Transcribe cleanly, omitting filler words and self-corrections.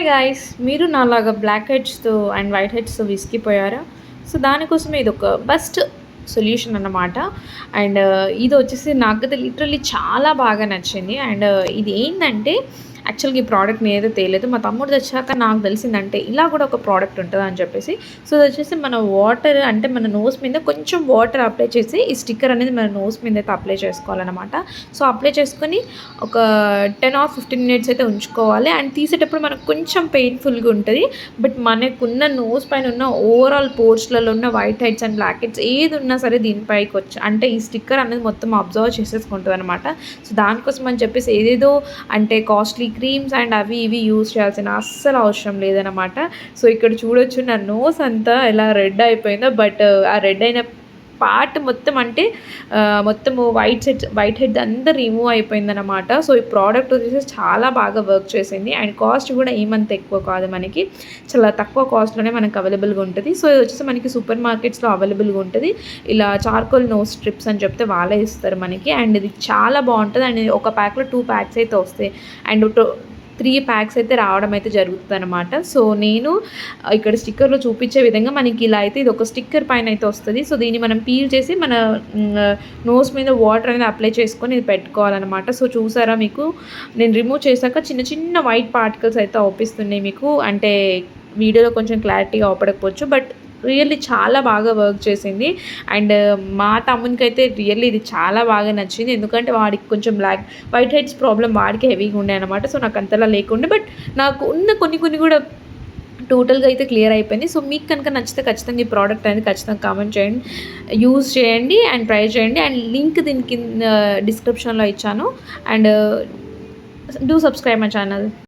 Guys, మీరు నాలాగా black హెడ్స్‌తో and white హెడ్స్‌తో విసిగిపోయారా? So, దానికోసమే ఇదొక బెస్ట్ సొల్యూషన్ అన్నమాట. అండ్ ఇదొచ్చేసి నాకైతే లిటరల్లీ చాలా బాగా నచ్చింది. అండ్ ఇది ఏందంటే యాక్చువల్‌గా ఈ ప్రోడక్ట్ నేనైతే తేలేదు. మా తమ్ముడు తెచ్చాక నాకు తెలిసిందంటే ఇలా కూడా ఒక ప్రోడక్ట్ ఉంటదని చెప్పేసి. సో, అదొచ్చేసి మన వాటర్ అంటే మన నోస్ మీద కొంచెం వాటర్ అప్లై చేసి ఈ స్టిక్కర్ అనేది మన నోస్ మీద అయితే అప్లై చేసుకోవాలన్నమాట. సో, అప్లై చేసుకొని ఒక 10 ఆర్ 15 మినిట్స్ అయితే ఉంచుకోవాలి. అండ్ తీసేటప్పుడు మనకు కొంచెం పెయిన్‌ఫుల్‌గా ఉంటది. బట్ మనకున్న నోస్ పైన ఉన్న ఓవరాల్ పోర్స్‌లలో ఉన్న white heads and black heads ఏది ఉన్నా సరే దీనిపైకొచ్చి అంటే ఈ స్టిక్కర్ అనేది మొత్తం అబ్జర్వ్ చేసేసుకుంటదనమాట. సో, దానికోసం అని చెప్పేసి ఏదేదో అంటే కాస్ట్లీ క్రీమ్స్ అండ్ అవి ఇవి యూజ్ చేయాల్సిన అస్సలు అవసరం లేదనమాట. సో, ఇక్కడ చూడొచ్చు నా నోస్ అంతా ఎలా రెడ్ అయిపోయిందో. బట్ ఆ రెడ్ అయిన పార్ట్ మొత్తం అంటే మొత్తము వైట్ హెడ్ అంతా రిమూవ్ అయిపోయిందనమాట. సో, ఈ ప్రోడక్ట్ వచ్చేసి చాలా బాగా వర్క్ చేసింది. అండ్ కాస్ట్ కూడా ఏమంత ఎక్కువ కాదు, మనకి చాలా తక్కువ కాస్ట్‌లోనే మనకు అవైలబుల్‌గా ఉంటది. సో, ఇది వచ్చేసి మనకి సూపర్ మార్కెట్స్‌లో అవైలబుల్‌గా ఉంటది. ఇలా చార్కోల్ నోస్ స్ట్రిప్స్ అని చెప్తే వాళ్ళే ఇస్తారు మనకి. అండ్ ఇది చాలా బాగుంటది. అండ్ ఒక ప్యాక్‌లో 2 ప్యాక్స్ అయితే వస్తాయి. అండ్ 3 ప్యాక్స్ అయితే రావడం అయితే జరుగుతుందనమాట. సో, నేను ఇక్కడ స్టిక్కర్‌లో చూపించే విధంగా మనకి ఇలా అయితే ఇది ఒక స్టిక్కర్ పైన అయితే వస్తది. సో, దీన్ని మనం పీల్ చేసి మన నోస్ మీద వాటర్ అనేది అప్లై చేసుకొని ఇది పెట్టుకోవాలన్నమాట. సో, చూసారా, మీకు నేను రిమూవ్ చేశాక చిన్న చిన్న వైట్ పార్టికల్స్ అయితే అవుపిస్తున్నాయి మీకు. అంటే వీడియోలో కొంచెం క్లారిటీగా అవుపడకపోవచ్చు. బట్ రియల్లీ చాలా బాగా వర్క్ చేసింది. అండ్ మా తమ్మునికైతే రియల్లీ ఇది చాలా బాగా నచ్చింది. ఎందుకంటే వాడికి కొంచెం వైట్ హెడ్స్ ప్రాబ్లమ్ వాడికి హెవీగా ఉండే అనమాట. సో, నాకు అంతలా లేకుండే. బట్ నాకు ఉన్న కొన్ని కూడా టోటల్‌గా అయితే క్లియర్ అయిపోయింది. సో, మీకు కనుక నచ్చితే ఖచ్చితంగా ఈ ప్రోడక్ట్ అనేది ఖచ్చితంగా కామెంట్ చేయండి, యూజ్ చేయండి అండ్ ట్రై చేయండి. అండ్ లింక్ దీని కింద డిస్క్రిప్షన్‌లో ఇచ్చాను. And do subscribe my channel.